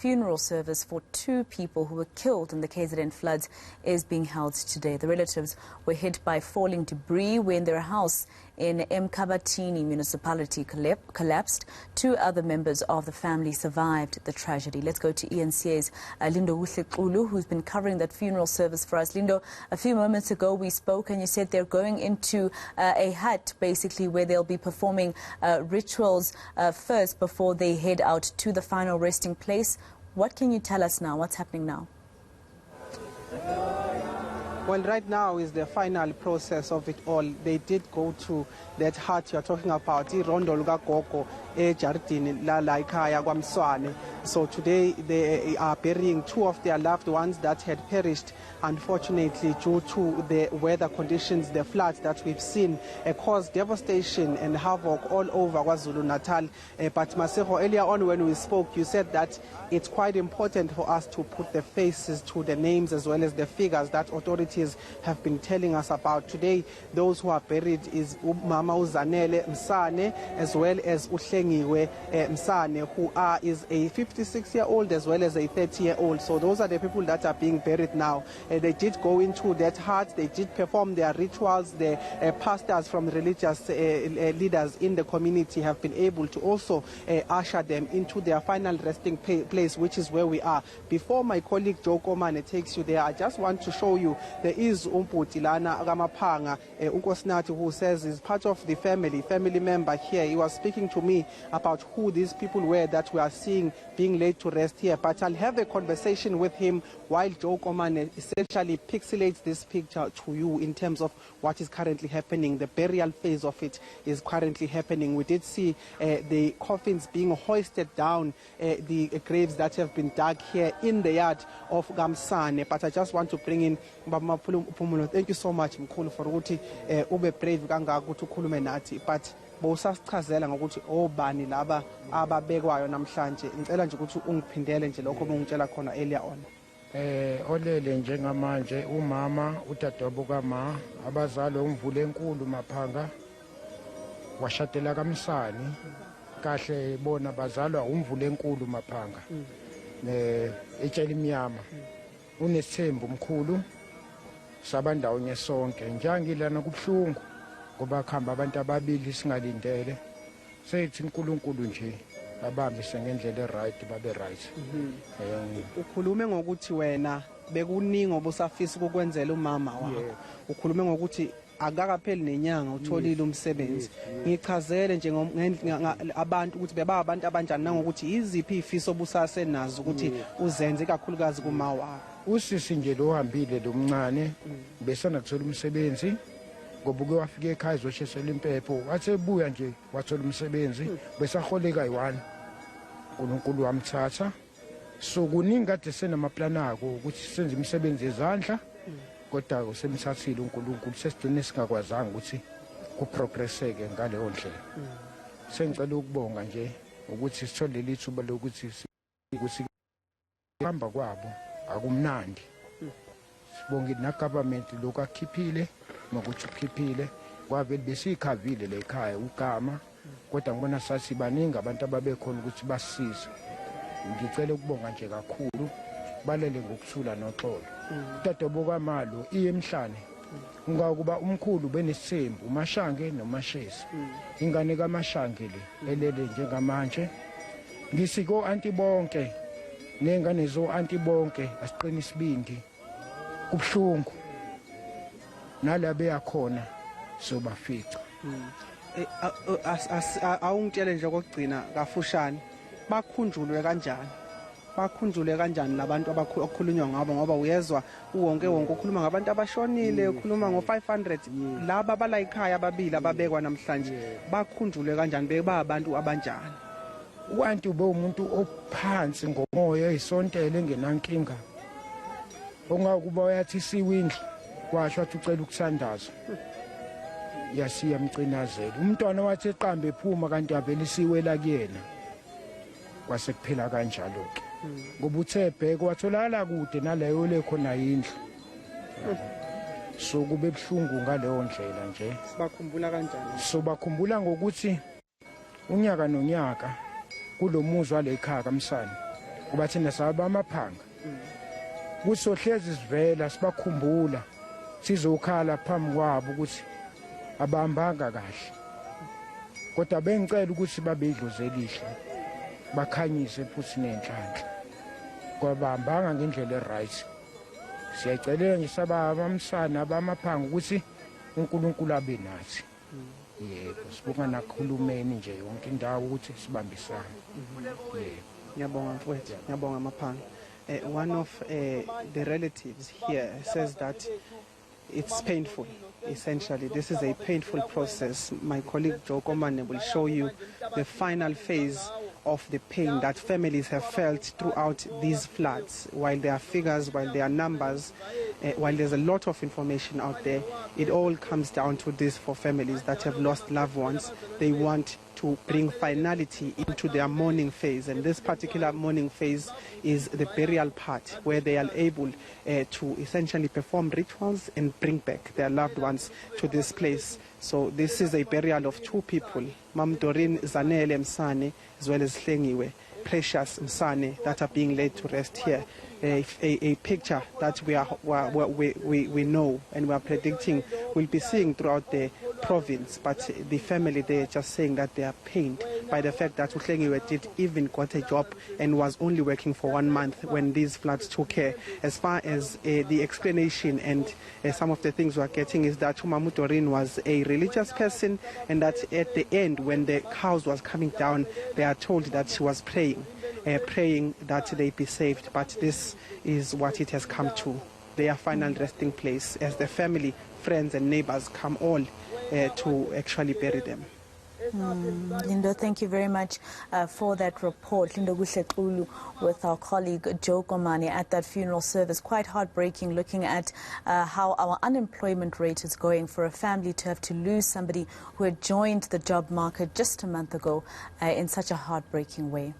Funeral service for 2 people who were killed in the KZN floods is being held today. The relatives were hit by falling debris when their house in uMkhabathini Municipality collapsed. 2 other members of the family survived the tragedy. Let's go to eNCA's Lindokuhle Xulu, who's been covering that funeral service for us. Lindo, a few moments ago we spoke and you said they're going into a hut basically where they'll be performing rituals first before they head out to the final resting place. What can you tell us now? What's happening now? Well, right now is the final process of it all. They did go to that hut you're talking about, irondo lukagogo ejardini la ekhaya kwaMswane. So today they are burying 2 of their loved ones that had perished, unfortunately, due to the weather conditions. The floods that we've seen caused devastation and havoc all over KwaZulu-Natal. But Masego, earlier on when we spoke, you said that it's quite important for us to put the faces to the names as well as the figures that authorities have been telling us about. Today, those who are buried is Mama Uzanele Msane as well as Uhlengiwe Msane, who is a 56-year-old as well as a 30-year-old. So those are the people that are being buried now. They did go into that hut. They did perform their rituals. The pastors from religious leaders in the community have been able to also usher them into their final resting place, which is where we are. Before my colleague Joe Komane takes you there, I just want to show you there is Umputilana Ramaphanga Unkosinathi, who says is part of the family member here. He was speaking to me about who these people were that we are seeing being laid to rest here. But I'll have a conversation with him while Joe Komane essentially pixelates this picture to you in terms of what is currently happening. The burial phase of it is currently happening. We did see the coffins being hoisted down, the graves that have been dug here in the yard of Gamsane. But I just want to bring in Baba Pumulo. Thank you so much, Mkhulu, for ukuthi ube brave kangaka ukuthi ukhulume nathi. But bowusasichazela ngokuthi obani laba ababekwayo namhlanje. Ngicela nje ukuthi ungiphindele nje lokho bengitshela khona earlier on. Olele njengamanje umama udadewabo kama abazali uMvulenkulu Maphanga washadela kaMsani kahle bona bazalwa uMvulenkulu Maphanga etshela imnyama unesithembu umkhulu sabandawonye sonke njengilana kubhlungu ngoba khamba abantu ababili singalindele sethi uNkulunkulu nje babambise ngendlela eright babe right. Ukhulume ngokuthi wena bekuningi obusafisa ukukwenzela umama wakho. Ukhulume ngokuthi akakapheli nenyanga utholile umsebenzi. Ngichazele nje abantu ukuthi beba abantu abanjani nangokuthi iziphi ifiso obusasenazo ukuthi uzenze kakhulukazi kuma wakho. Usisi nje lo hambile lo mncane besana kuthola umsebenzi ngoba uke wafika ekhaya ezoshesela impepho wathi ebuya nje wathola umsebenzi besaholeka yi1 uNkulunkulu wamthatha. So kuningi kade senamaplana akho ukuthi senze imisebenzi yezandla kodwa usemthathile uNkulunkulu sesigcine singakwazanga ukuthi kuprogresseke ngaleyo ndlela. Sengicela ukubonga nje ukuthi sithole lithuba lokuthi hamba kwabo akumnandi. Sibonge na government lokho akhiphile nokuthi ukhiphile kwavele besikhavile le ekhaya ugama kodwa ngibona sathi baningi abantu ababekhona ukuthi basisize. Ngicela ukubonga nje kakhulu balele ngokuthula noxolo. Udadewabo kaMalo emhlane ungakuba umkhulu benesithembu uMashange noMashesi. Ingane kaMashange le elele njengamanje ngisiko anti bonke nengane zo anti bonke asiqina isibindi kubhlungu nalabe yakhona sobafica. Awungitshele nje kokugcina kafushane bakhunjulwe kanjani labantu abakhulunywa ngabo ngoba uyezwa wonke ukhuluma ngabantu abashonile ukhuluma ngo500 laba bala ekhaya ababili ababekwa namhlanje bakhunjulwe kanjani beba abantu abanjani. Uanti ube umuntu ophansi ngomoya eyisontele engenankinga ongakuba uyathi siwindle kwasho athi ucela ukuthandaza yasiya mcinazela umntwana wathi eqambe ephuma kanti avela isiwela kuyena kwase kuphela kanjalo ke ngoba uthe bheke watholakala kude naleyo lekhona yindlu. So kube ebhlungu ngaleyo ndlela nje. Bakhumbula kanjani? So bakhumbula ngokuthi unyaka nonyaka kulomuzwa lekhaya kaMsani ngoba thina saba amaphanga kusohlezi sivela sibakhumbula sizokhala phambi kwabo ukuthi abahambanga kahle kodwa bengicela ukuthi babedluzelihle bakhanyise futhi nenhlanhla kwabahambanga ngendlela eright. Siyacelela nje sabamsana abamaphanga ukuthi uNkulunkulu abe nathi. Yebo, sibonga nakhulumeni nje yonke indawo ukuthi sibambisane. Ngiyabonga mfowethu, ngiyabonga maphanga. One of the relatives here says that it's painful. Essentially, this is a painful process. My colleague Joe Komane will show you the final phase of the pain that families have felt throughout these floods. While there are figures, while there are numbers, while there's a lot of information out there, it all comes down to this for families that have lost loved ones. They want to bring finality into their mourning phase, and this particular mourning phase is the burial part, where they are able to essentially perform rituals and bring back their loved ones to this place. So this is a burial of two people, Mam Doreen Zanele Msane as well as Hlengiwe Precious Msane, that are being laid to rest here. A picture that we know and we are predicting we'll be seeing throughout the province, but the family, they are just saying that they are pained by the fact that Hlengiwe did even got a job and was only working for 1 month when these floods took her. As far as the explanation and some of the things we are getting is that Mamu Doreen was a religious person, and that at the end when the cows was coming down, they are told that she was praying that they be saved. But this is what it has come to, their final resting place, as the family, friends and neighbors come all to actually bury them. Lindo, thank you very much for that report. Lindokuhle Xulu with our colleague Joe Komane at that funeral service. Quite heartbreaking looking at how our unemployment rate is going for a family to have to lose somebody who had joined the job market just a month ago in such a heartbreaking way.